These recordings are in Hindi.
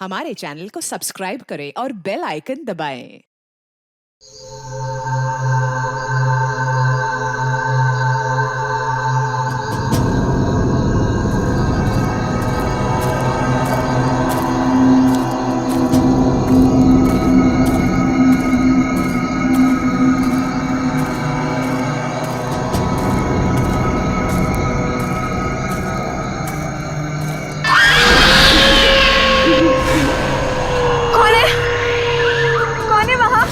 हमारे चैनल को सब्सक्राइब करें और बेल आइकन दबाएं। कौन है वहाँ?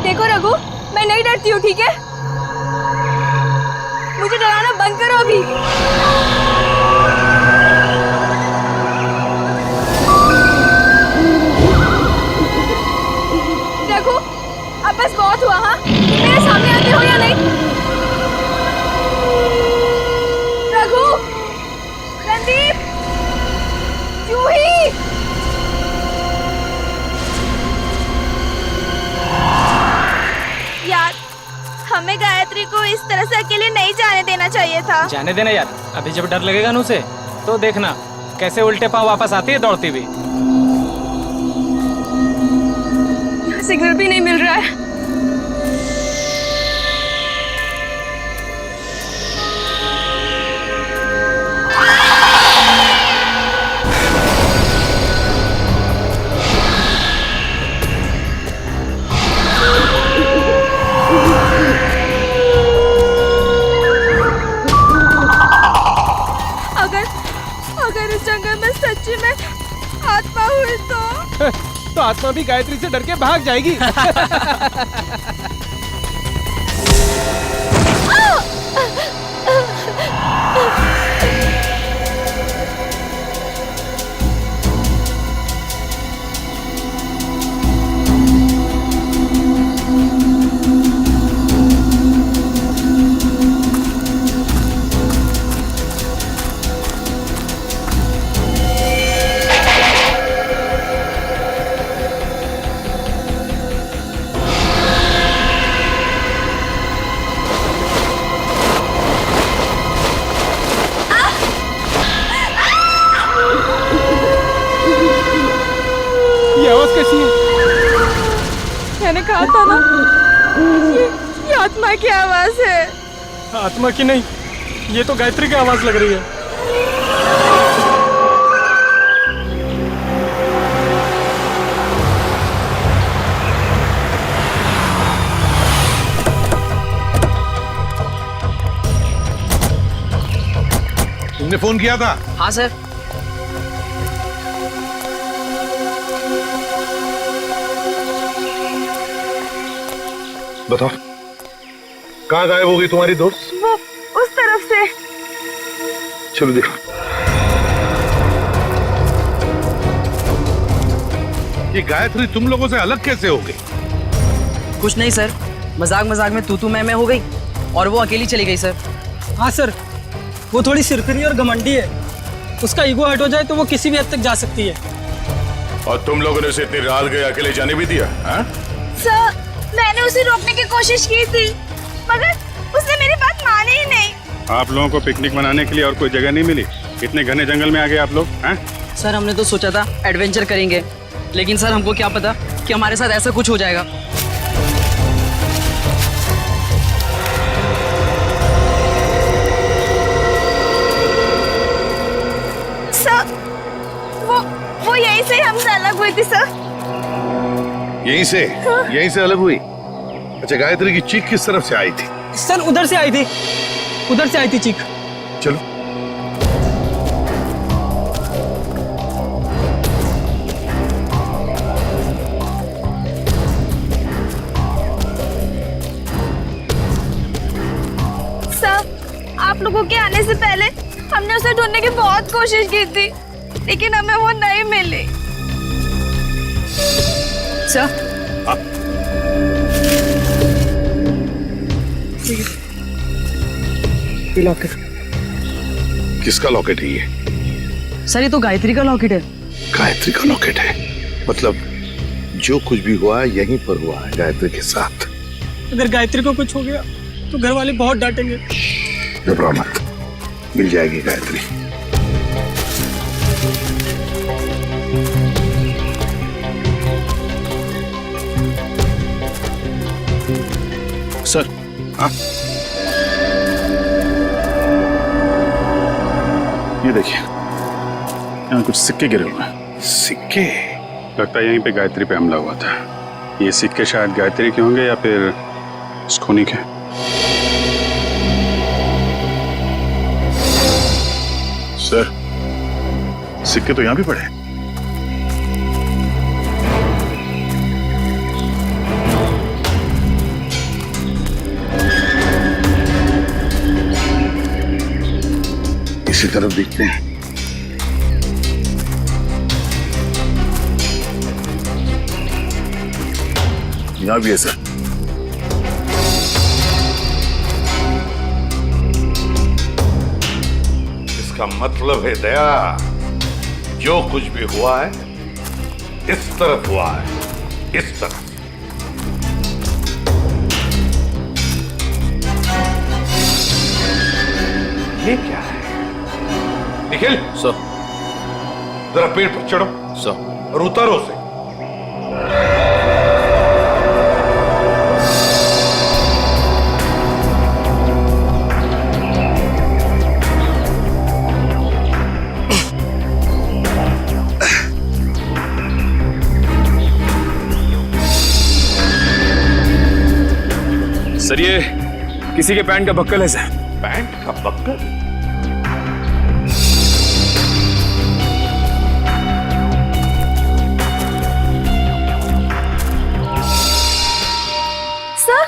देखो रघु, मैं नहीं डरती हूँ, ठीक है? मुझे डराना बंद करो अभी। रघु, अब बस बहुत हुआ, हाँ? मेरे सामने आते हो या नहीं? रघु, रणदीप, जूही। यार, हमें गायत्री को इस तरह से अकेले नहीं जाने देना चाहिए था। जाने देना यार, अभी जब डर लगेगा ना उसे तो देखना कैसे उल्टे पांव वापस आती है दौड़ती हुई। यहाँ सिग्नल भी नहीं मिल रहा है। अगर इस जंगल में सच्ची में आत्मा हुई तो आत्मा भी गायत्री से डर के भाग जाएगी। कैसी है? मैंने कहा था ना, ये आत्मा की आवाज है। आत्मा की नहीं, ये तो गायत्री की आवाज लग रही है। तुमने फोन किया था? हाँ सर। बताओ, कहाँ गायब हो गई तुम्हारी दोस्त? वो उस तरफ से। चलो देखो। ये गायत्री तुम लोगों से अलग कैसे हो गई? कुछ नहीं सर, मजाक मजाक में तू मैं हो गई और वो अकेली चली गई सर। हाँ सर, वो थोड़ी सिरफिरी और घमंडी है। उसका ईगो हट हो जाए तो वो किसी भी हद तक जा सकती है। और तुम लोगों ने उसे इतनी रात गए अकेले जाने भी दिया? सर, मैंने उसे रोकने की कोशिश की थी, मगर उसने मेरी बात मानी ही नहीं। आप लोगों को पिकनिक मनाने के लिए और कोई जगह नहीं मिली? इतने घने जंगल में आ गए आप लोग, हैं? सर, हमने तो सोचा था एडवेंचर करेंगे, लेकिन सर हमको क्या पता कि हमारे साथ ऐसा कुछ हो जाएगा। सर, वो यहीं से हमसे अलग हुई थी सर। यहीं से? हाँ? यहीं से अलग हुई? अच्छा, गायत्री की चीख किस तरफ से आई थी? सर उधर से आई थी, उधर से आई थी चीख। चलो। सर, आप लोगों के आने से पहले हमने उसे ढूंढने की बहुत कोशिश की थी, लेकिन हमें वो नहीं मिली। सर, ये लॉकेट। किसका लॉकेट है ये? सर, ये तो गायत्री का लॉकेट है। गायत्री का लॉकेट है? मतलब जो कुछ भी हुआ यहीं पर हुआ है गायत्री के साथ। अगर गायत्री को कुछ हो गया तो घर वाले बहुत डांटेंगे। घबरा मत, मिल जाएगी गायत्री। सर। हाँ? ये देखिए, यहाँ कुछ सिक्के गिरे हुए हैं। सिक्के? लगता है यहीं पे गायत्री पे हमला हुआ था। ये सिक्के शायद गायत्री के होंगे या फिर इस खूनी के। सर, सिक्के तो यहाँ भी पड़े हैं। इसी तरफ देखते हैं। यहाँ भी है सर। इसका मतलब है दया, जो कुछ भी हुआ है इस तरफ हुआ है, इस तरफ। ये क्या है? निखिल सर। जरा पेड़ पर चढ़ो सर। और उतारो उसे। सर, ये किसी के पैंट का बक्कल है सर। पैंट का बक्कल? सर,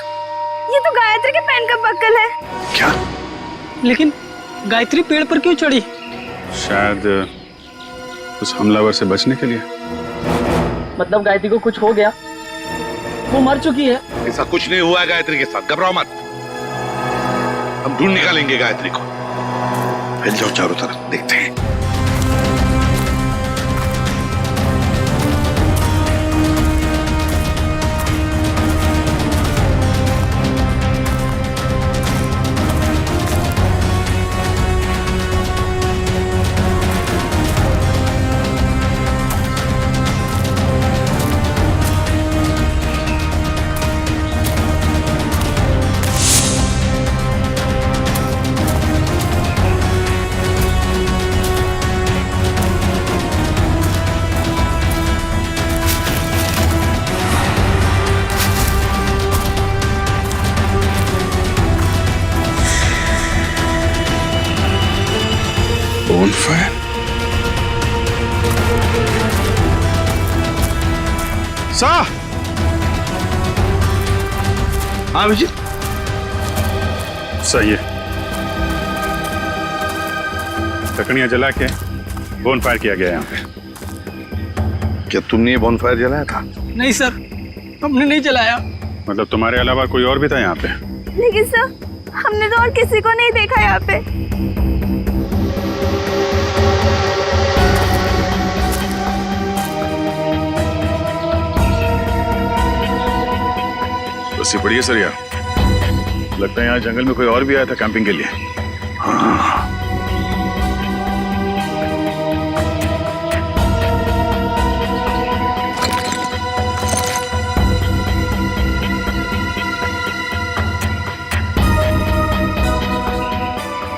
ये तो गायत्री के पेन का बक्कल है। क्या? लेकिन गायत्री पेड़ पर क्यों चढ़ी? शायद उस हमलावर से बचने के लिए। मतलब गायत्री को कुछ हो गया, वो मर चुकी है। ऐसा कुछ नहीं हुआ है गायत्री के साथ, घबराओ मत। हम ढूंढ निकालेंगे गायत्री को। फैल जाओ चारों तरफ, देखते हैं। बोनफायर। सा हाँ विजय, सही है। लकड़ियां जला के बोनफायर किया गया यहाँ पे। क्या तुमने ये बॉनफायर जलाया था? नहीं सर, हमने नहीं जलाया। मतलब तुम्हारे अलावा कोई और भी था यहाँ पे? लेकिन सर, हमने तो और किसी को नहीं देखा यहाँ पे। बस ये बढ़िया सर यार। लगता है यहाँ जंगल में कोई और भी आया था कैंपिंग के लिए। हाँ।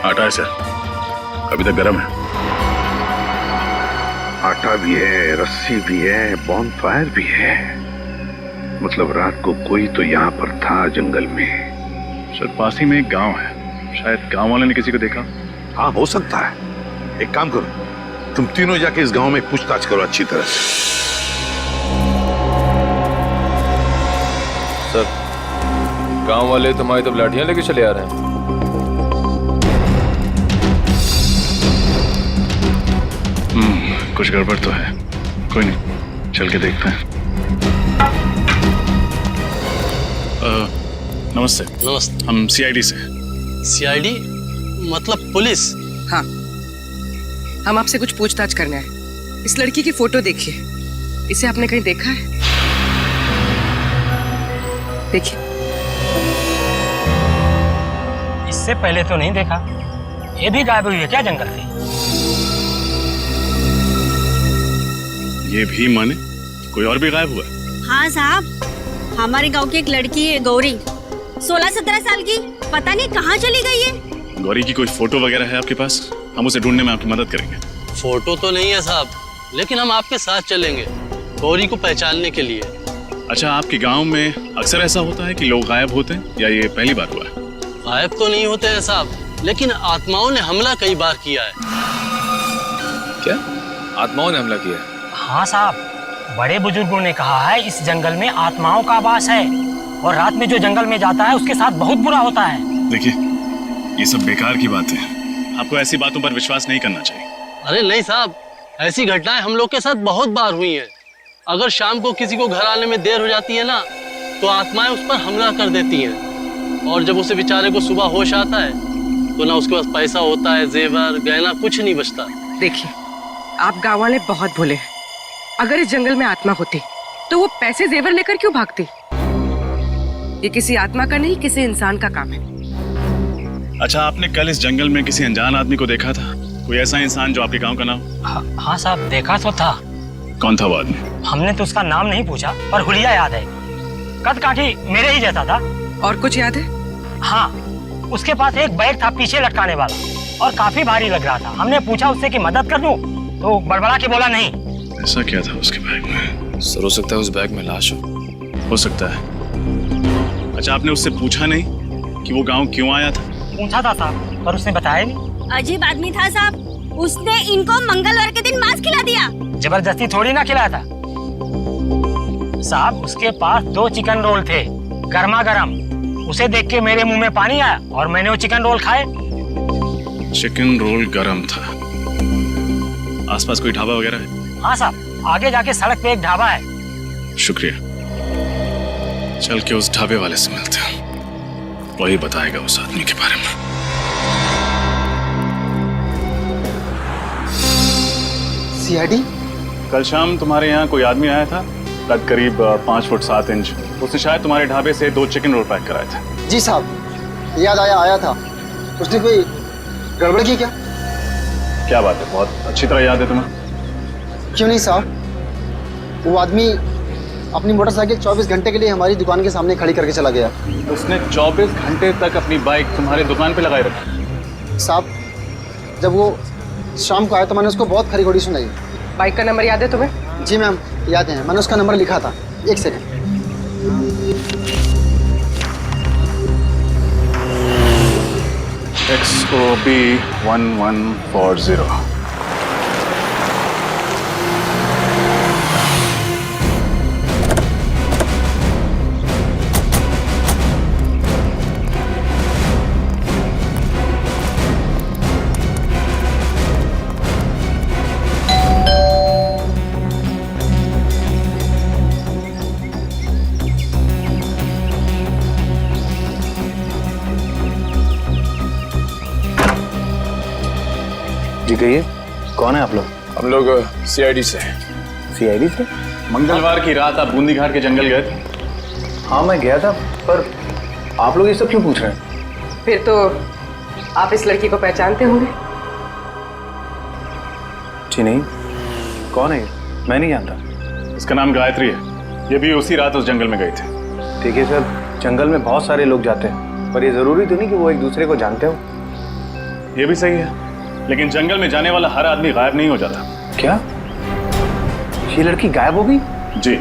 आटा है सर, अभी तक गर्म है। आटा भी है, रस्सी भी है, बॉनफायर भी है। मतलब रात को कोई तो यहाँ पर था जंगल में। सर पास ही में एक गांव है, शायद गांव वाले ने किसी को देखा। हाँ हो सकता है। एक काम करो, तुम तीनों जाके इस गांव में पूछताछ करो अच्छी तरह से। सर, गांव वाले तुम्हारी तो लाठियां लेके चले आ रहे हैं। कुछ गड़बड़ तो है। कोई नहीं, चल के देखते हैं। नमस्ते। नमस्ते। हम सीआईडी से। सीआईडी मतलब पुलिस? हाँ, हम आपसे कुछ पूछताछ करना है। इस लड़की की फोटो देखिए, इसे आपने कहीं देखा है? देखिए। इससे पहले तो नहीं देखा। ये भी गायब हुई है क्या जंगल से? ये भी माने कोई और भी गायब हुआ? हाँ साहब, हमारे गांव की एक लड़की है गौरी, 16-17 साल की, पता नहीं कहाँ चली गई है। गौरी की कोई फोटो वगैरह है आपके पास? हम उसे ढूंढने में आपकी मदद करेंगे। फोटो तो नहीं है साहब, लेकिन हम आपके साथ चलेंगे गौरी को पहचानने के लिए। अच्छा, आपके गांव में अक्सर ऐसा होता है कि लोग गायब होते हैं या ये पहली बार हुआ है? गायब तो नहीं होते हैं साहब, लेकिन आत्माओं ने हमला कई बार किया है। क्या आत्माओं ने हमला किया? हाँ साहब, बड़े बुजुर्गों ने कहा है इस जंगल में आत्माओं का वास है और रात में जो जंगल में जाता है उसके साथ बहुत बुरा होता है। देखिए, ये सब बेकार की बात है, आपको ऐसी बातों पर विश्वास नहीं करना चाहिए। अरे नहीं साहब, ऐसी घटनाएं हम लोग के साथ बहुत बार हुई हैं। अगर शाम को किसी को घर आने में देर हो जाती है ना, तो आत्माएं उस पर हमला कर देती हैं। और जब उसे बेचारे को सुबह होश आता है तो ना उसके पास पैसा होता है, जेवर गहना कुछ नहीं बचता। देखिए, आप गाँव वाले बहुत भोले हैं। अगर इस जंगल में आत्मा होती तो वो पैसे जेवर लेकर क्यों भागती? ये किसी आत्मा का नहीं, किसी इंसान का काम है। अच्छा, आपने कल इस जंगल में किसी अनजान आदमी को देखा था? कोई ऐसा इंसान जो आपके गांव का नाम? हाँ साहब, देखा तो था। कौन था वो आदमी? हमने तो उसका नाम नहीं पूछा, पर हुलिया याद है। कद काठी मेरे ही जैसा था। और कुछ याद है? हाँ, उसके पास एक बैग था पीछे लटकाने वाला और काफी भारी लग रहा था। हमने पूछा उससे कि मदद कर दूं, तो बड़बड़ा के बोला नहीं। ऐसा क्या था उसके बैग में? सर, हो सकता है उस बैग में लाश हो सकता है। अच्छा, आपने उससे पूछा नहीं कि वो गांव क्यों आया था? पूछा था साहब, पर उसने बताया नहीं। अजीब आदमी था साहब, उसने इनको मंगलवार के दिन मांस खिला दिया। जबरदस्ती थोड़ी ना खिलाया था साहब, उसके पास 2 चिकन रोल थे, गर्मा गर्म। उसे देख के मेरे मुंह में पानी आया और मैंने वो चिकन रोल खाए। चिकन रोल गरम था। आसपास कोई ढाबा वगैरह है? हाँ साहब, आगे जाके सड़क पे एक ढाबा है। शुक्रिया, चल के उस ढाबे वाले से मिलते हैं, वही बताएगा उस आदमी के बारे में। सीआईडी? कल शाम तुम्हारे यहाँ कोई आदमी आया था, कद करीब 5 फुट 7 इंच। उसने शायद तुम्हारे ढाबे से 2 चिकन रोल पैक कराए थे। जी साहब, याद आया था। उसने कोई गड़बड़ की क्या? क्या बात है, बहुत अच्छी तरह याद है तुम्हें। क्यों नहीं साहब, वो आदमी अपनी मोटरसाइकिल 24 घंटे के लिए हमारी दुकान के सामने खड़ी करके चला गया। उसने 24 घंटे तक अपनी बाइक तुम्हारे दुकान पे लगाए रखी? साहब, जब वो शाम को आया तो मैंने उसको बहुत खरी खोटी सुनाई। बाइक का नंबर याद है तुम्हें? जी मैम, याद है, मैंने उसका नंबर लिखा था। एक सेकंड। XOB 1140। जी कहिए, कौन है आप लोग? हम लोग CID से हैं। सीआईडी से? मंगलवार की रात आप बूंदी घाट के जंगल गए थे? हाँ मैं गया था, पर आप लोग ये सब क्यों पूछ रहे हैं? फिर तो आप इस लड़की को पहचानते होंगे। जी नहीं, कौन है ये? मैं नहीं जानता। इसका नाम गायत्री है, ये भी उसी रात उस जंगल में गई थी। ठीक है सर, जंगल में बहुत सारे लोग जाते हैं, पर ये जरूरी तो नहीं कि वो एक दूसरे को जानते हो। ये भी सही है, लेकिन जंगल में जाने वाला हर आदमी गायब नहीं हो जाता। क्या ये लड़की गायब हो गई? जी।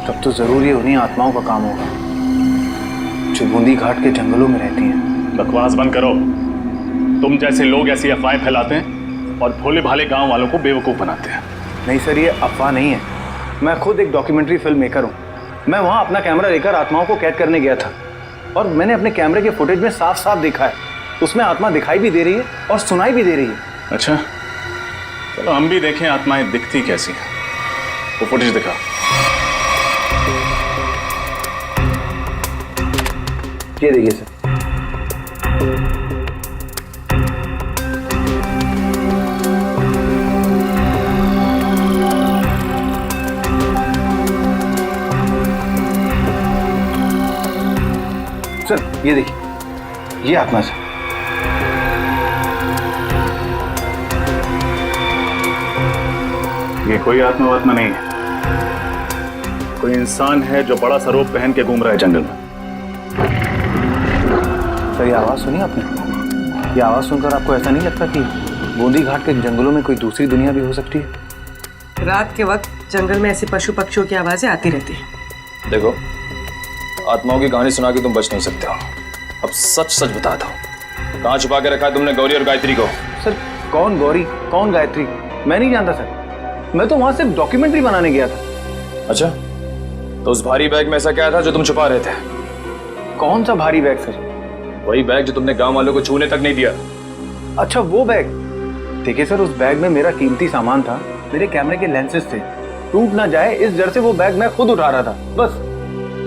तब तो जरूर ये उन्हीं आत्माओं का काम होगा जो बूंदी घाट के जंगलों में रहती हैं। बकवास बंद करो। तुम जैसे लोग ऐसी अफवाहें फैलाते हैं और भोले भाले गांव वालों को बेवकूफ बनाते हैं। नहीं सर, ये अफवाह नहीं है। मैं खुद एक डॉक्यूमेंट्री फिल्म मेकर हूँ। मैं वहाँ अपना कैमरा लेकर आत्माओं को कैद करने गया था और मैंने अपने कैमरे के फुटेज में साफ साफ देखा है, उसमें आत्मा दिखाई भी दे रही है और सुनाई भी दे रही है। अच्छा, चलो हम भी देखें आत्माएं दिखती कैसी हैं। वो फुटेज दिखा। ये देखिए सर। सर ये देखिए, ये आत्मा सर। ये कोई आत्मा नहीं है, कोई इंसान है जो बड़ा सा रोब पहन के घूम रहा है जंगल में। सर ये आवाज़ सुनी आपने? ये आवाज़ सुनकर आपको ऐसा नहीं लगता कि बूंदी घाट के जंगलों में कोई दूसरी दुनिया भी हो सकती है? रात के वक्त जंगल में ऐसे पशु पक्षियों की आवाजें आती रहती हैं। देखो, आत्माओं की कहानी सुना के तुम बच नहीं सकते हो। अब सच सच बता दो, कहाँ छुपा के रखा है तुमने गौरी और गायत्री को? सर कौन गौरी, कौन गायत्री, मैं नहीं जानता सर। मैं तो वहां सिर्फ डॉक्यूमेंट्री बनाने गया था। अच्छा, तो उस भारी बैग में ऐसा क्या था जो तुम छुपा रहे थे? कौन सा भारी बैग सर? वही बैग जो तुमने गांव वालों को छूने तक नहीं दिया। अच्छा वो बैग। देखिए सर, उस बैग में मेरा कीमती सामान था, मेरे कैमरे के लेंसेज थे। टूट ना जाए इस डर से वो बैग मैं खुद उठा रहा था, बस।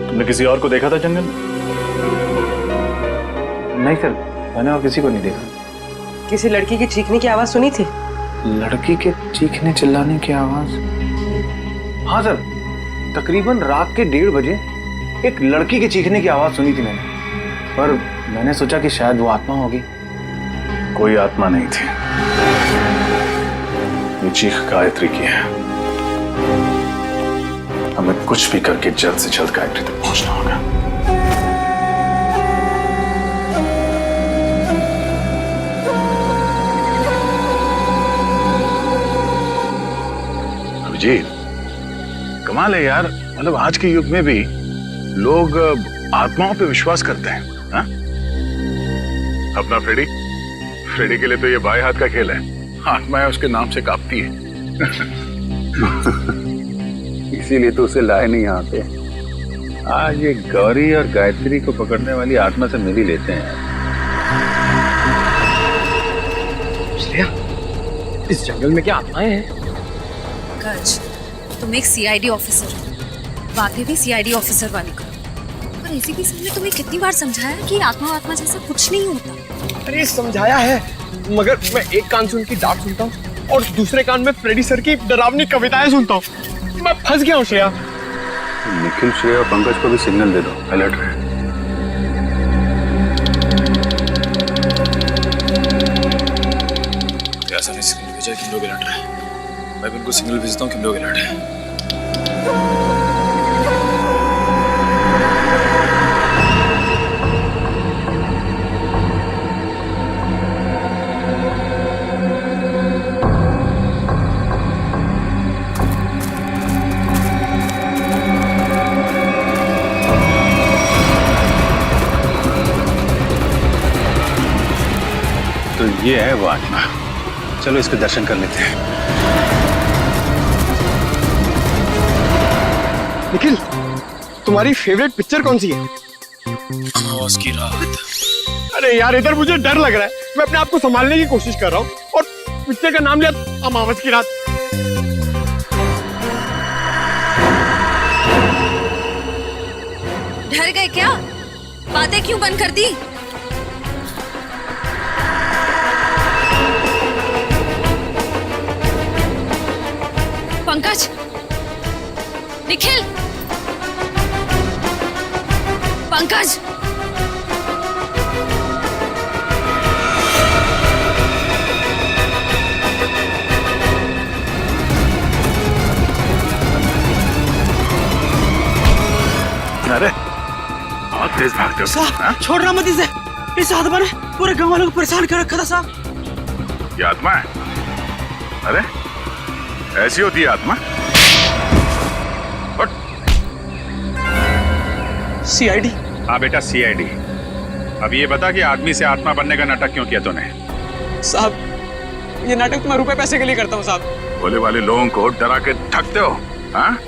तुमने किसी और को देखा था जंगल में? नहीं सर, मैंने और किसी को नहीं देखा। किसी लड़की की चीखने की आवाज सुनी थी? लड़की के चीखने चिल्लाने की आवाज? हाँ सर, तकरीबन रात के 1:30 बजे एक लड़की के चीखने की आवाज सुनी थी मैंने, पर मैंने सोचा कि शायद वो आत्मा होगी। कोई आत्मा नहीं थी, ये चीख गायत्री की है। हमें कुछ भी करके जल्द से जल्द गायत्री तक पहुंचना होगा। अभिजीत, कमाल है यार, मतलब आज के युग में भी लोग आत्माओं पे विश्वास करते हैं। हा? अपना फ्रेडी के लिए तो ये बाएं हाथ का खेल है, आत्माएं उसके नाम से कांपती है। इसीलिए तो उसे लाए नहीं आते। आज ये गौरी और गायत्री को पकड़ने वाली आत्मा से मिल ही लेते हैं। श्रेया, इस जंगल में क्या आत्माएं हैं? गज, तुम एक सीआईडी ऑफिसर हो, बातें भी सीआईडी ऑफिसर वाली करो। पर एसीपी सर ने तुम्हें कितनी बार समझाया कि आत्मा जैसा कुछ नहीं होता। अरे समझाया है, मगर मैं एक कान से उनकी डांट सुनता हूँ और दूसरे कान में फ्रेडी सर की डरावनी कविताएं सुनता हूँ। मैं फंस गया हूँ श्रेया। निखिल, श्रेया और पंकज को भी सिग्नल दे दो, अलर्ट रहे। ऐसा नहीं सिग्नल भेजा कि हम लोग अलर्ट रहे। मैं भी उनको सिग्नल भेजता हूँ कि हम लोग अलर्ट हैं। तो ये है वो आत्मा, चलो इसके दर्शन कर लेते हैं। निखिल, तुम्हारी फेवरेट पिक्चर कौन सी है? आवाज की रात। अरे यार, इधर मुझे डर लग रहा है, मैं अपने आप को संभालने की कोशिश कर रहा हूँ और पिक्चर का नाम लिया अमावस की रात। डर गए क्या? बातें क्यों बंद कर दी? पंकज, निखिल, पंकज, अरे बहुत तेज भागते हो। हाँ? छोड़ना मत इसे। इस आत्मा ने पूरे गांव वालों को परेशान कर रखा था साहब। ये आत्मा है? अरे ऐसी होती है आत्मा? सीआईडी? हाँ बेटा, सीआईडी। अब ये बता कि आदमी से आत्मा बनने का नाटक क्यों किया तूने? साहब, ये नाटक तो मैं रुपए पैसे के लिए करता हूँ साहब। भोले वाले लोगों को डरा के ठगते हो। हाँ?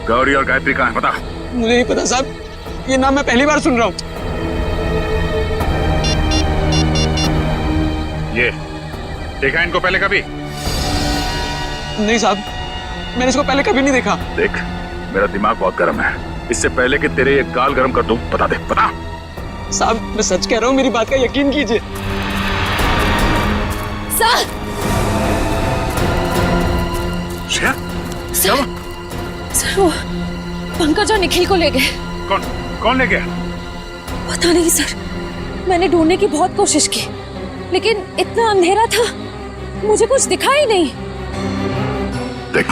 गौरी और गायत्री कहाँ है पता? मुझे नहीं पता साहब, ये नाम मैं पहली बार सुन रहा हूँ। ये देखा इनको पहले कभी? नहीं साहब, मैंने इसको पहले कभी नहीं देखा। देख, मेरा दिमाग बहुत गर्म है, इससे पहले कि तेरे ये गाल गर्म कर दूं, बता दे, बता। साहब, मैं सच कह रहा हूँ, मेरी बात का यकीन कीजिए। सर, श्रेया, सर वो पंकज और निखिल को ले गए। कौन ले गया? पता नहीं सर, मैंने ढूंढने की बहुत कोशिश की, लेकिन इतना अंधेरा था, मुझे कुछ दिखा ही नहीं। देख,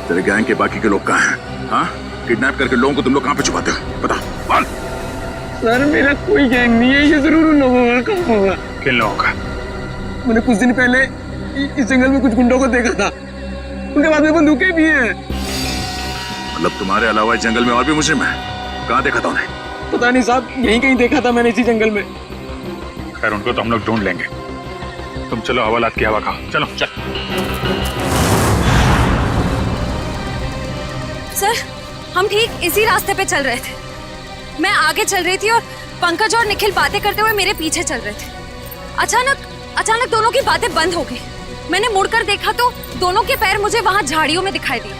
तेरे गैंग के बाकी के लोग कहाँ हैं? हाँ? किडनैप करके लोगों को तुम लोग कहाँ पे छुपाते हो? बता, बोल। सर मेरा कोई गैंग नहीं है, ये जरूर उन लोगों का काम होगा। किन लोगों का? मैंने कुछ दिन पहले इस जंगल में कुछ गुंडों को देखा था, उनके बाद में बंदूकें भी हैं। मतलब तुम्हारे अलावा इस जंगल में और भी मुजरिम है? कहाँ देखा था उन्हें? पता नहीं साहब, यहीं कहीं देखा था मैंने इसी जंगल में। खैर उनको तो हम लोग ढूंढ लेंगे। तुम चलो हवालात की हवा खाओ। चलो चल। सर हम ठीक इसी रास्ते पे चल रहे थे। मैं आगे चल रही थी और पंकज और निखिल बातें करते हुए मेरे पीछे चल रहे थे। अचानक दोनों की बातें बंद हो गई। मैंने मुड़कर देखा तो दोनों के पैर मुझे वहां झाड़ियों में दिखाई दिए,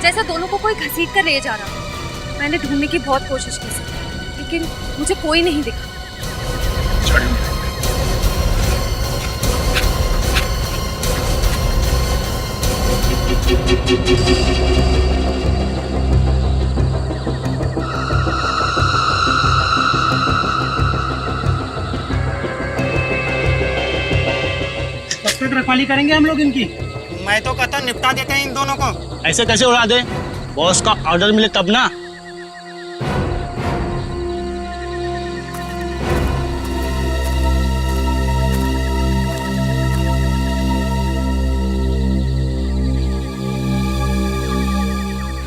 जैसे दोनों को कोई घसीट कर ले जा रहा। मैंने ढूंढने की बहुत कोशिश की सर, लेकिन मुझे कोई नहीं दिखा। कब तक रखवाली करेंगे हम लोग इनकी? मैं तो कहता निपटा देते हैं इन दोनों को। ऐसे कैसे उड़ा दे? बॉस का ऑर्डर मिले तब ना।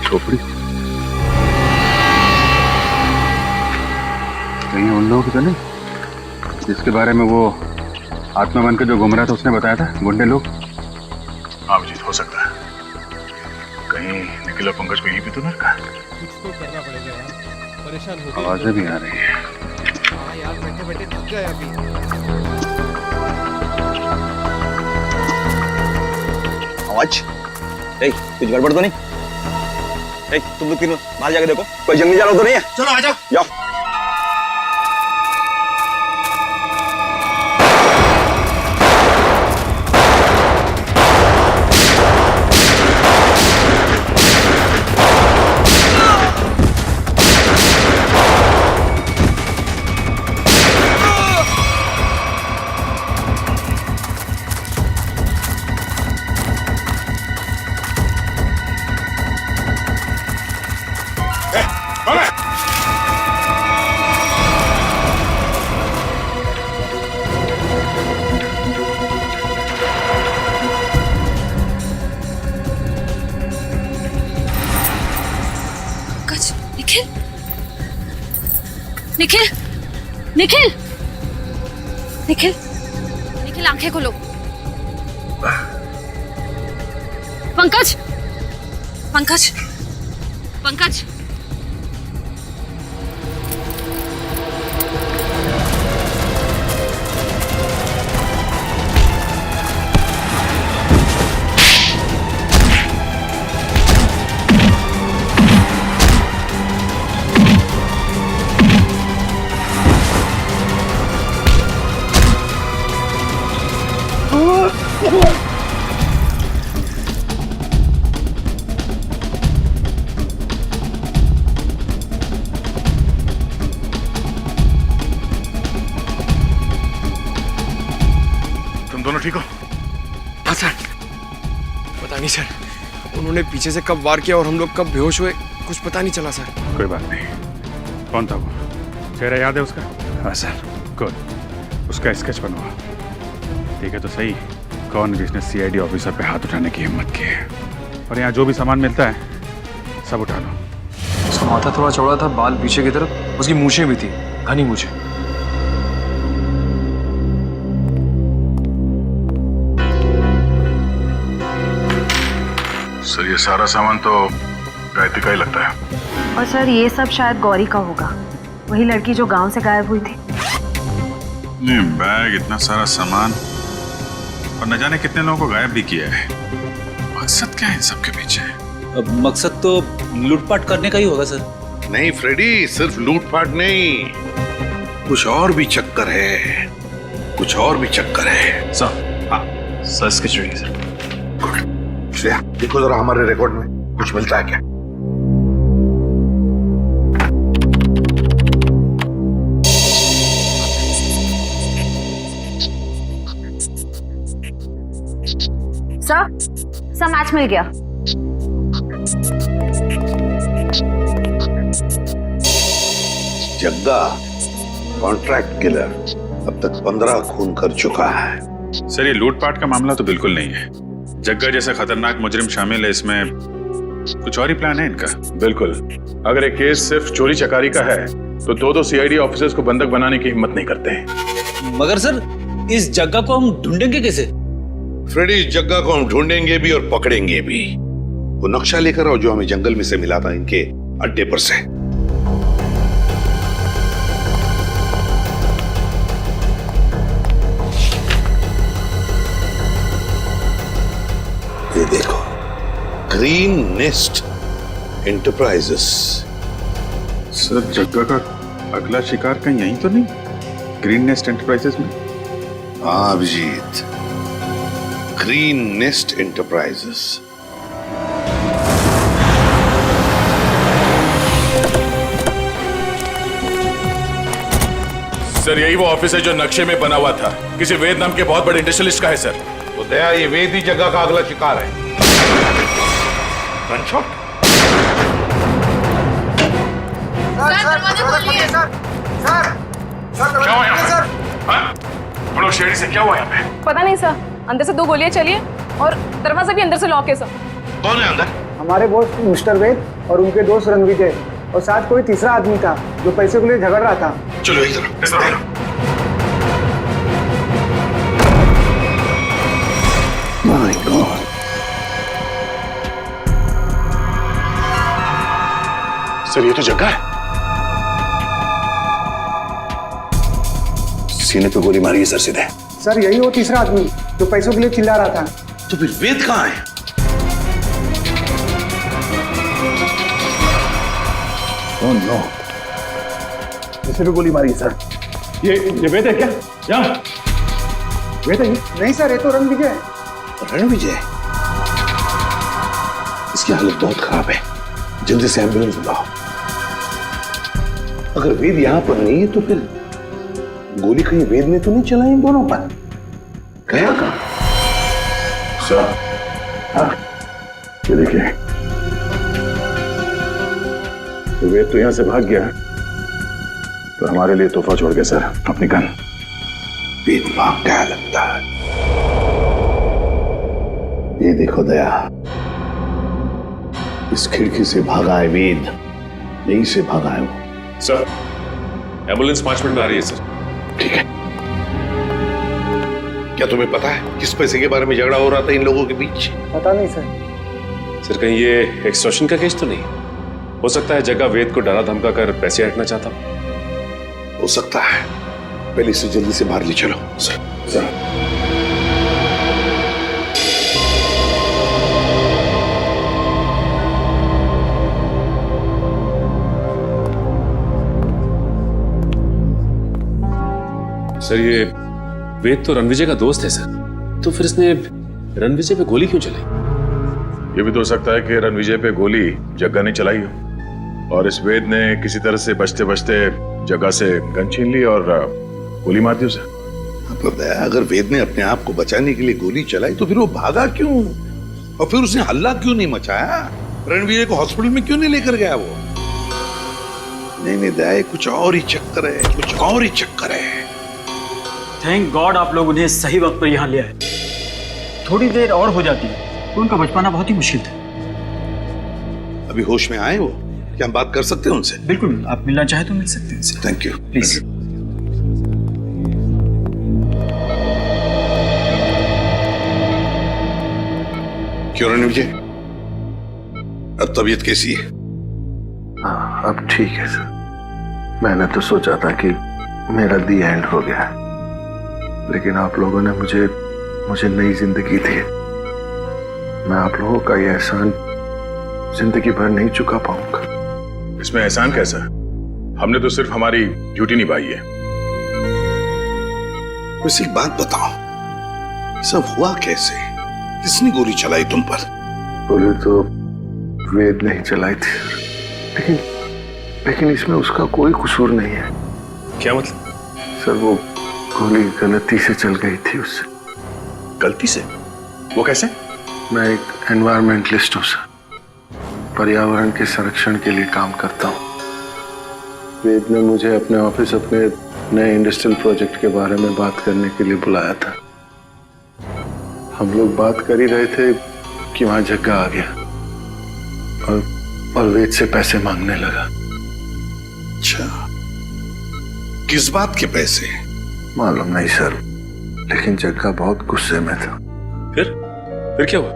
खोपड़ी कहीं उन लोगों की तो नहीं जिसके बारे में वो आत्मा बनकर जो घूम रहा था उसने बताया था, गुंडे लोग? हाँ अभिजीत, हो सकता है कहीं निखिल और पंकज को यहीं पे तो नहीं रखा। कुछ तो करना पड़ेगा यार, परेशान हो गए। आवाजें भी आ रही है। हाँ यार, बैठे बैठे थक गए अभी। आवाज, कुछ गड़बड़ तो नहीं? तुम लोग तीनों बाहर जाके देखो, कोई जंगली जानवर तो नहीं है? चलो आ जाओ। जाओ। निखिल निखिल निखिल निखिल आंखें खोलो। पंकज पंकज पंकज दोनों ठीक हो? हाँ सर। पता नहीं सर, उन्होंने पीछे से कब वार किया और हम लोग कब बेहोश हुए, कुछ पता नहीं चला सर। कोई बात नहीं। कौन था वो? चेहरा याद है उसका? हाँ सर। गुड, उसका स्केच बनवा। ठीक है तो सही, कौन जिसने सीआईडी ऑफिसर पे हाथ उठाने की हिम्मत की है। और यहाँ जो भी सामान मिलता है सब उठा लो। उसका माथा थोड़ा चौड़ा था, बाल पीछे की तरफ, उसकी मूछें भी थी, घनी मूछें। सर ये सारा सामान तो गायत्री का ही लगता है। और सर ये सब शायद गौरी का होगा, वही लड़की जो गांव से गायब हुई थी। नहीं, बैग, इतना सारा सामान और न जाने कितने लोगों को गायब भी किया है। मकसद क्या है इन सब के पीछे? अब मकसद तो लूटपाट करने का ही होगा सर। नहीं फ्रेडी, सिर्फ लूटपाट नहीं, कुछ और भी चक्कर है, कुछ और भी चक्कर है। सर, हाँ sir, sketch ready sir. Good. Shreya देखो जरा हमारे रिकॉर्ड में कुछ मिलता है क्या? सर मैच मिल गया। जग्गा, कॉन्ट्रैक्ट किलर अब तक 15 खून कर चुका है। सर ये लूटपाट का मामला तो बिल्कुल नहीं है। जग्गा जैसा खतरनाक मुजरिम शामिल है इसमें, कुछ और ही प्लान है इनका। बिल्कुल, अगर एक केस सिर्फ चोरी चकारी का है तो दो सीआईडी ऑफिसर्स को बंधक बनाने की हिम्मत नहीं करते हैं। मगर सर इस जग्गा को हम ढूंढेंगे कैसे? फ्रेडी, इस जग्गा को हम ढूंढेंगे भी और पकड़ेंगे भी। वो नक्शा लेकर आओ जो हमें जंगल में से मिला था इनके अड्डे पर से। ये देखो, ग्रीन नेस्ट एंटरप्राइजेस। सर जग्गा का अगला शिकार कहीं यहीं तो नहीं, ग्रीन नेस्ट एंटरप्राइजेस में? हाँ Abhijeet, green nest enterprises. Sir यही वो ऑफिस है जो नक्शे में बना हुआ था, किसी वेद नाम के बहुत बड़े इंडस्ट्रियलिस्ट का है सर। तो दया, ये वेद ही जगह का अगला शिकार है। गनशॉट। क्या हुआ यहाँ पे? हाँ? हम लोग शेरी से क्या हुआ यहाँ पे? पता नहीं सर, अंदर से 2 गोलियां चली है और दरवाजा भी अंदर से लॉक है सर। कौन है अंदर? हमारे बॉस मिस्टर वेद और उनके दोस्त रणविजय, और साथ कोई तीसरा आदमी था जो पैसे के लिए झगड़ रहा था। चलो इधर। माय गॉड, सर ये तो जग्गा है। सीने पे गोली मारी है सर सीधे। सर यही वो तीसरा आदमी जो पैसों के लिए चिल्ला रहा था। तो फिर वेद कहाँ है? ओह नो, इसे भी गोली मारी है सर। ये वेद है क्या? यहाँ वेद है? नहीं सर, ये तो रणविजय है। रणविजय? इसकी हालत बहुत खराब है, जल्दी से एम्बुलेंस बुलाओ। अगर वेद यहाँ पर नहीं है तो फिर गोली कहीं वेद ने तो नहीं चलाई इन दोनों पर? गया कहाँ? सर हाँ, ये देखिए, तो वेद तो यहां से भाग गया, तो हमारे लिए तोहफा छोड़ गया सर, अपनी गन। वेद भाग गया लगता है। ये देखो दया, इस खिड़की से भागा है वेद, यहीं से भागा है वो। सर एम्बुलेंस 5 मिनट में आ रही है सर। ठीक है। क्या तुम्हें पता है किस पैसे के बारे में झगड़ा हो रहा था इन लोगों के बीच? पता नहीं सर। सर कहीं ये एक्सटॉर्शन का केस तो नहीं? हो सकता है जगह वेद को डरा धमका कर पैसे हटना चाहता हो सकता है। पहले इसे जल्दी से बाहर ले चलो। सर सर ये वेद तो रणविजय का दोस्त है सर, तो फिर इसने रणविजय पे गोली क्यों चलाई? ये भी तो हो सकता है कि रणविजय पे गोली जग्गा ने चलाई हो और इस वेद ने किसी तरह से बचते बचते जग्गा से गन छीन ली और गोली मार दी उसे। अगर वेद ने अपने आप को बचाने के लिए गोली चलाई तो फिर वो भागा क्यों और फिर उसने हल्ला क्यों नहीं मचाया? रणविजय को हॉस्पिटल में क्यों नहीं लेकर गया वो? नहीं दया, कुछ और ही चक्कर है, कुछ और ही चक्कर है। थैंक गॉड आप लोग उन्हें सही वक्त पर यहाँ ले आए। थोड़ी देर और हो जाती तो उनका बच पाना बहुत ही मुश्किल था। अभी होश में आए वो? क्या हम बात कर सकते हैं उनसे? बिल्कुल, आप मिलना चाहे तो मिल सकते हैं उनसे। Thank you. प्लीज। क्यों रणविजय, अब तबीयत कैसी है? हाँ अब ठीक है सर। मैंने तो सोचा था कि मेरा दी एंड हो गया, लेकिन आप लोगों ने मुझे नई जिंदगी दी। मैं आप लोगों का ये एहसान जिंदगी भर नहीं चुका पाऊंगा। इसमें एहसान कैसा? हमने तो सिर्फ हमारी ड्यूटी निभाई है। वैसे एक बात बताओ, सब हुआ कैसे? किसने गोली चलाई तुम पर? गोली तो वेद नहीं चलाई थी, लेकिन इसमें उसका कोई कसूर नहीं है। क्या मतलब? सर वो गोली गलती से चल गई थी उससे। गलती से? वो कैसे? मैं एक एनवायरमेंटलिस्ट हूँ सर, पर्यावरण के संरक्षण के लिए काम करता हूँ। वेद ने मुझे अपने ऑफिस अपने नए इंडस्ट्रियल प्रोजेक्ट के बारे में बात करने के लिए बुलाया था। हम लोग बात कर ही रहे थे कि वहां जग्गा आ गया और वेद से पैसे मांगने लगा। अच्छा, किस बात के पैसे? मालूम नहीं सर, लेकिन जग्गा बहुत गुस्से में था। फिर क्या हुआ?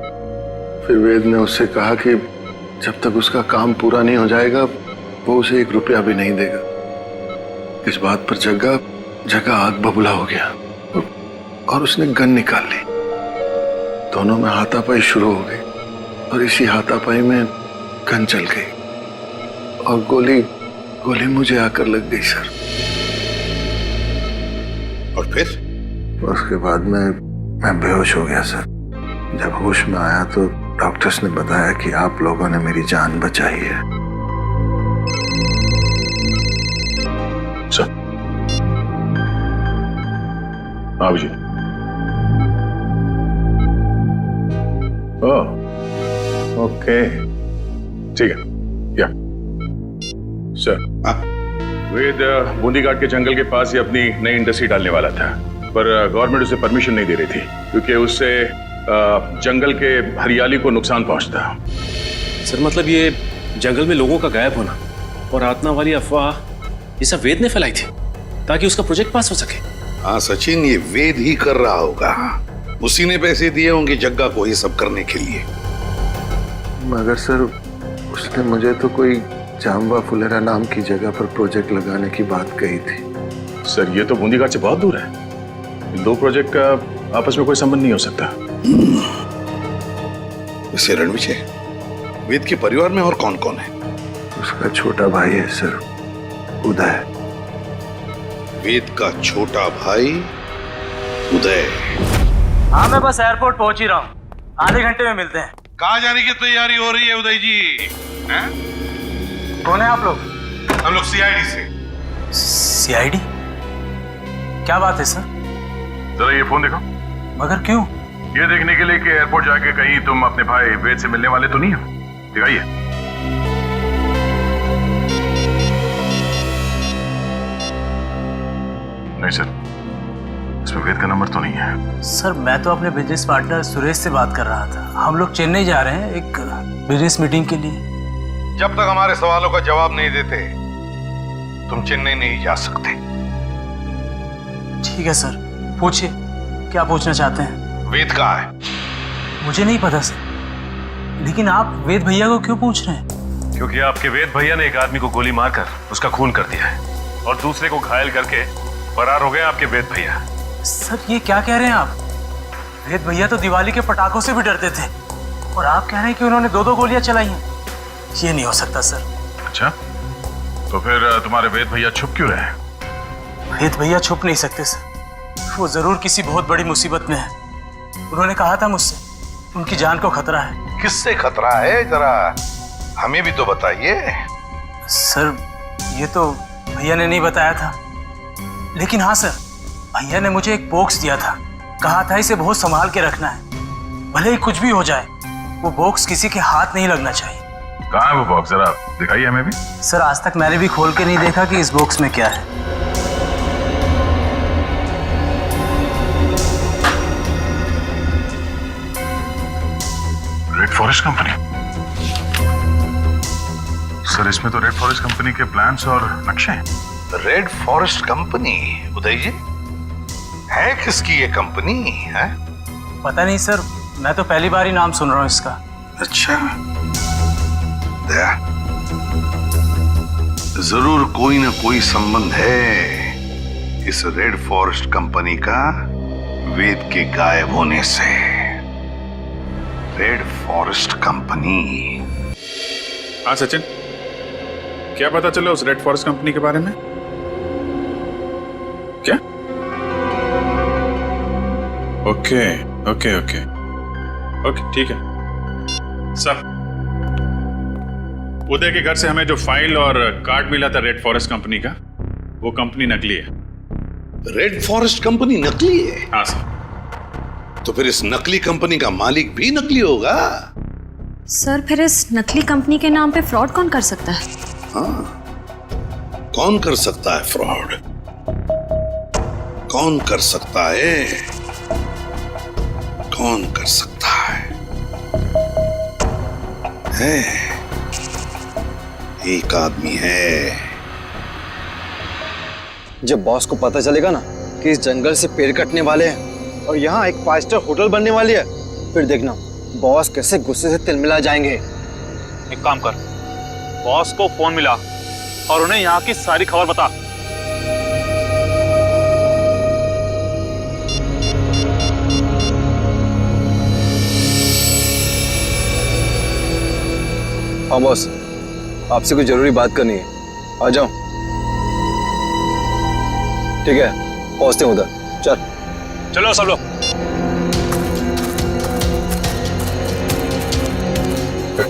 फिर वेद ने उससे कहा कि जब तक उसका काम पूरा नहीं हो जाएगा वो उसे 1 रुपया भी नहीं देगा। इस बात पर जग्गा आग बबूला हो गया और उसने गन निकाल ली। दोनों में हाथापाई शुरू हो गई और इसी हाथापाई में गन चल गई और गोली मुझे आकर लग गई सर। और फिर? उसके बाद मैं बेहोश हो गया सर। जब होश में आया तो डॉक्टर्स ने बताया कि आप लोगों ने मेरी जान बचाई है। सर, आप जी। ओके, ठीक है। या सर, वेद बूंदीघाट के जंगल के पास ही अपनी नई इंडस्ट्री डालने वाला था, पर गवर्नमेंट उसे परमिशन नहीं दे रही थी क्योंकि उससे जंगल के हरियाली को नुकसान पहुंचता। सर मतलब ये जंगल में लोगों का गायब होना और आत्मा वाली अफवाह ये सब वेद ने फैलाई थी ताकि उसका प्रोजेक्ट पास हो सके। हाँ सचिन, ये वेद ही कर रहा होगा। उसी ने पैसे दिए होंगे जग्गा को ये सब करने के लिए। मगर सर उसने मुझे तो कोई जाम्बा फुलेरा नाम की जगह पर प्रोजेक्ट लगाने की बात कही थी। सर ये तो बूंदीघाट से बहुत दूर है। इन 2 प्रोजेक्ट का आपस में कोई संबंध नहीं हो सकता। वैसे रणविजय, वेद के परिवार में और कौन कौन है? उसका छोटा भाई है सर, उदय। वेद का छोटा भाई उदय? हाँ, मैं बस एयरपोर्ट पहुंच ही रहा हूँ, आधे घंटे में मिलते हैं। कहाँ जाने की तैयारी हो रही है उदय जी? हैं? कौन है आप लोग? हम लोग सीआईडी से। सीआईडी? क्या बात है सर? जरा ये फोन देखो। मगर क्यों? ये देखने के लिए कि एयरपोर्ट जाके कहीं तुम अपने भाई वेद से मिलने वाले तो नहीं हो। दिखाइए। नहीं सर, इसमें वेद का नंबर तो नहीं है। सर मैं तो अपने बिजनेस पार्टनर सुरेश से बात कर रहा था। हम लोग चेन्नई जा रहे हैं एक बिजनेस मीटिंग के लिए। जब तक हमारे सवालों का जवाब नहीं देते तुम चेन्नई नहीं जा सकते। ठीक है सर, पूछिए क्या पूछना चाहते हैं। वेद कहाँ है? मुझे नहीं पता सर, लेकिन आप वेद भैया को क्यों पूछ रहे हैं? क्योंकि आपके वेद भैया ने एक आदमी को गोली मारकर उसका खून कर दिया है और दूसरे को घायल करके फरार हो गए आपके वेद भैया। सर ये क्या कह रहे हैं आप? वेद भैया तो दिवाली के पटाखों से भी डरते थे और आप कह रहे हैं कि उन्होंने 2-2 गोलियां चलाई हैं। ये नहीं हो सकता सर। अच्छा, तो फिर तुम्हारे वेद भैया छुप क्यों रहे? वेद भैया छुप नहीं सकते सर, वो जरूर किसी बहुत बड़ी मुसीबत में है। उन्होंने कहा था मुझसे उनकी जान को खतरा है। किससे खतरा है, जरा हमें भी तो बताइए। सर ये तो भैया ने नहीं बताया था, लेकिन हाँ सर, भैया ने मुझे एक बॉक्स दिया था, कहा था इसे बहुत संभाल के रखना है, भले ही कुछ भी हो जाए वो बॉक्स किसी के हाथ नहीं लगना चाहिए। कहाँ है वो बॉक्स, जरा दिखाइए हमें भी। सर आज तक मैंने भी खोल के नहीं देखा कि इस बॉक्स में क्या है। Red forest company? सर इसमें तो रेड फॉरेस्ट कंपनी के प्लान्स और नक्शे हैं। Red forest company? Uday ji, है किसकी ये कंपनी है? पता नहीं सर, मैं तो पहली बार ही नाम सुन रहा हूँ इसका। अच्छा, दया, जरूर कोई ना कोई संबंध है इस रेड फॉरेस्ट कंपनी का वेद के गायब होने से। Red forest company? हाँ सचिन, क्या पता चला उस रेड फॉरेस्ट कंपनी के बारे में? क्या? ओके ओके ओके ओके, ठीक है। सर, उदय के घर से हमें जो फाइल और कार्ड मिला था रेड फॉरेस्ट कंपनी का, वो कंपनी नकली है। रेड फॉरेस्ट कंपनी नकली है? हाँ सर। तो फिर इस नकली कंपनी का मालिक भी नकली होगा? सर फिर इस नकली कंपनी के नाम पे फ्रॉड कौन कर सकता है? हाँ, कौन कर सकता है फ्रॉड? कौन कर सकता है? कौन कर सकता है? एक आदमी है। जब बॉस को पता चलेगा ना कि इस जंगल से पेड़ कटने वाले हैं और यहाँ एक 5 स्टार होटल बनने वाली है, फिर देखना बॉस कैसे गुस्से से तिलमिला जाएंगे। एक काम कर, बॉस को फोन मिला और उन्हें यहाँ की सारी खबर बता। हाँ बॉस, आपसे कुछ जरूरी बात करनी है, आ जाओ। ठीक है, पहुंचते हैं उधर। चलो सब लोग।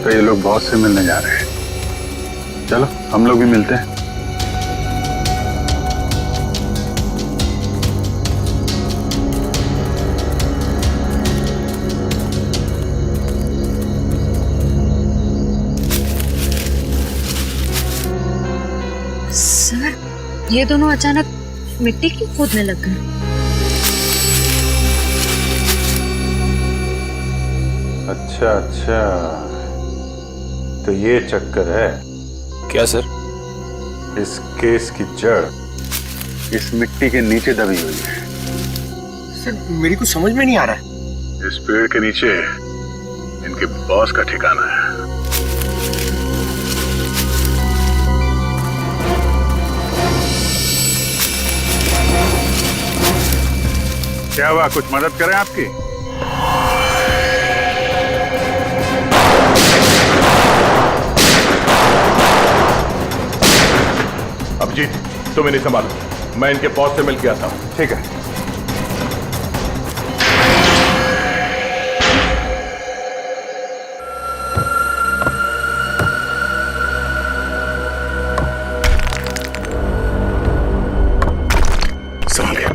तो ये लोग बॉस से मिलने जा रहे हैं। चलो हम लोग भी मिलते हैं। सर, ये दोनों अचानक मिट्टी क्यों खोदने लग गए? अच्छा अच्छा, तो ये चक्कर है क्या सर? इस केस की जड़ इस मिट्टी के नीचे दबी हुई है। सर मेरी कुछ समझ में नहीं आ रहा है। इस पेड़ के नीचे इनके बॉस का ठिकाना है। क्या हुआ, कुछ मदद करें आपकी? अभिजीत, तुम इन्हें संभालो, मैं इनके बॉस से मिल के आता हूं। ठीक है। संभाल गया।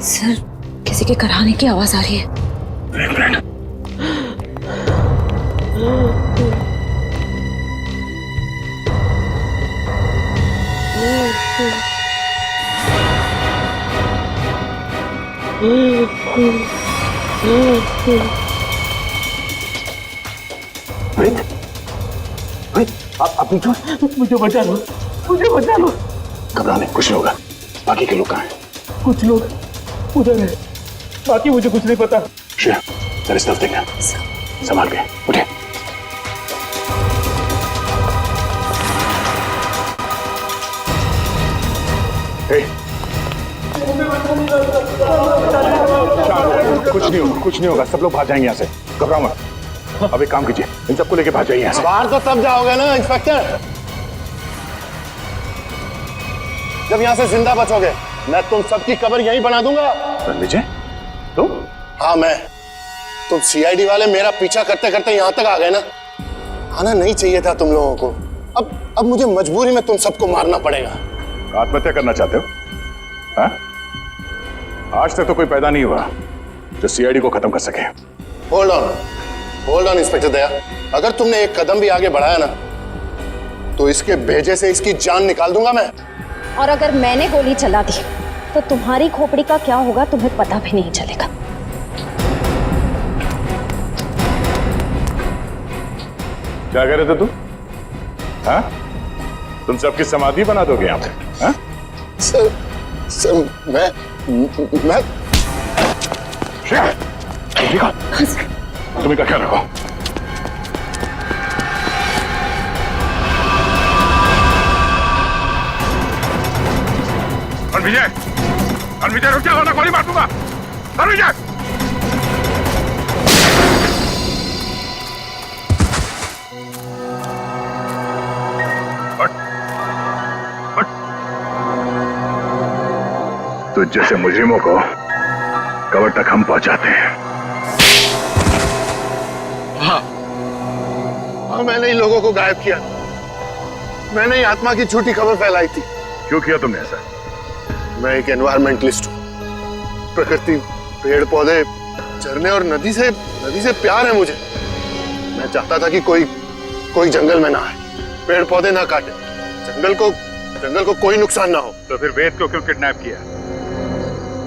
सर, किसी के कराने की आवाज आ रही है। एक मिनट। आप मुझे बचा लो, मुझे बचा लो। घबराने कुछ नहीं होगा। बाकी के लोग कहाँ हैं? कुछ लोग उधर है, बाकी मुझे कुछ नहीं पता। श्रेया, जरा इस तरफ देखना, संभाल के उठे। कुछ नहीं होगा, कुछ नहीं होगा, सब लोग भाग जाएंगे यहाँ से। घबराओ मत। अब एक काम कीजिए, इन सबको लेके भाग जाइए यहाँ से। बाहर तो तब जाओगे ना इंस्पेक्टर, जब यहाँ से जिंदा बचोगे। मैं तुम सबकी कब्र यहीं बना दूंगा। विजय, तुम? हाँ मैं। तुम सीआईडी वाले मेरा पीछा करते करते यहाँ तक आ गए ना। आना नहीं चाहिए था तुम लोगों को। अब मुझे मजबूरी में तुम सबको मारना पड़ेगा। आत्महत्या करना चाहते हो? हाँ? आज तक तो कोई पैदा नहीं हुआ जो सीआईडी को खत्म कर सके। होल्ड ऑन इंस्पेक्टर दया, अगर तुमने एक कदम भी आगे बढ़ाया ना तो इसके भेजे से इसकी जान निकाल दूंगा मैं। और अगर मैंने गोली चला दी तो तुम्हारी खोपड़ी का क्या होगा तुम्हें पता भी नहीं चलेगा। क्या कह रहे थे तुम? हाँ? तुम सबकी समाधि बना दोगे यहाँ पे? हाँ? सर मैं ठीक है, तुम इनका ख्याल रखो। विजय रुक जाओ, गोली मार दूंगा। विजय, तो जैसे मुजरिमों को कब्र तक हम पहुंचाते हैं। हाँ, मैंने ही लोगों को गायब किया। मैंने ही आत्मा की झूठी खबर फैलाई थी। क्यों किया तुमने ऐसा? मैं एक एनवायरमेंटलिस्ट हूँ। प्रकृति, पेड़ पौधे, झरने और नदी से प्यार है मुझे। मैं चाहता था कि कोई जंगल में ना आए, पेड़ पौधे ना काटे, जंगल को कोई नुकसान ना हो। तो फिर वेद को क्यों किडनैप किया?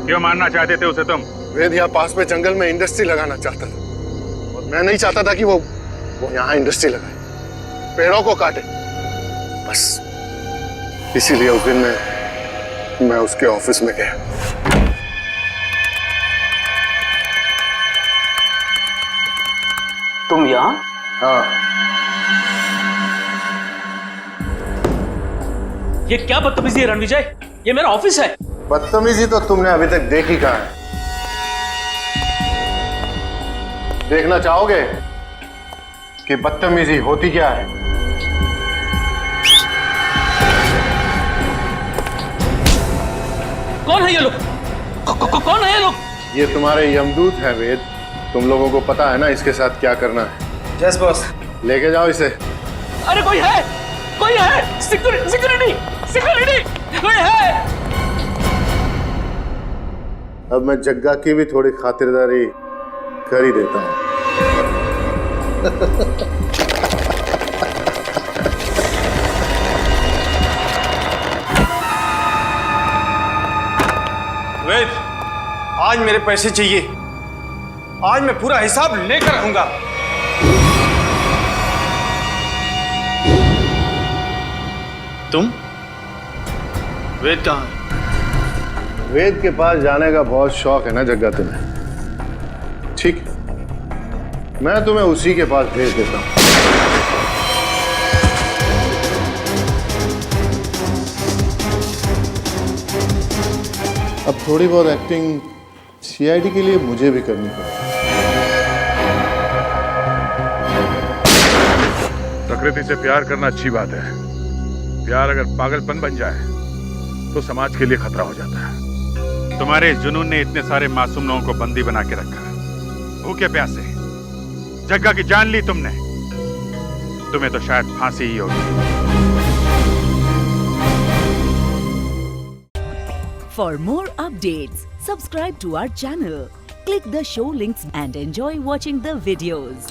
क्यों मारना चाहते थे उसे तुम? वेद यहाँ पास में जंगल में इंडस्ट्री लगाना चाहता था और मैं नहीं चाहता था कि वो यहाँ इंडस्ट्री लगाए, पेड़ों को काटे। बस इसीलिए उस दिन मैं उसके ऑफिस में गया। तुम यहाँ? हाँ। ये क्या बदतमीजी है रणविजय? ये मेरा ऑफिस है। बदतमीजी तो तुमने अभी तक देखी कहाँ है? देखना चाहोगे कि बदतमीजी होती क्या है? कौन है ये लोग? कौन है ये लोग? ये तुम्हारे यमदूत हैं वेद। तुम लोगों को पता है ना इसके साथ क्या करना है? Yes boss. लेके जाओ इसे। अरे कोई है सिक्योरिटी कोई है? अब मैं जग्गा की भी थोड़ी खातिरदारी कर ही देता हूँ। वेद, आज मेरे पैसे चाहिए। आज मैं पूरा हिसाब लेकर रहूंगा। तुम? वेद कहाँ है? वेद के पास जाने का बहुत शौक है ना जग्गा तुम्हें? ठीक है, मैं तुम्हें उसी के पास भेज देता हूँ। अब थोड़ी बहुत एक्टिंग सीआईडी के लिए मुझे भी करनी पड़ेगी। प्रकृति से प्यार करना अच्छी बात है। प्यार अगर पागलपन बन जाए तो समाज के लिए खतरा हो जाता है। तुम्हारे इस जुनून ने इतने सारे मासूम लोगों को बंदी बना के रखा। भूखे प्यासे जग्गा की जान ली तुमने। तुम्हें तो शायद फांसी ही होगी। For more updates, subscribe to our channel, click the show links and enjoy watching the videos.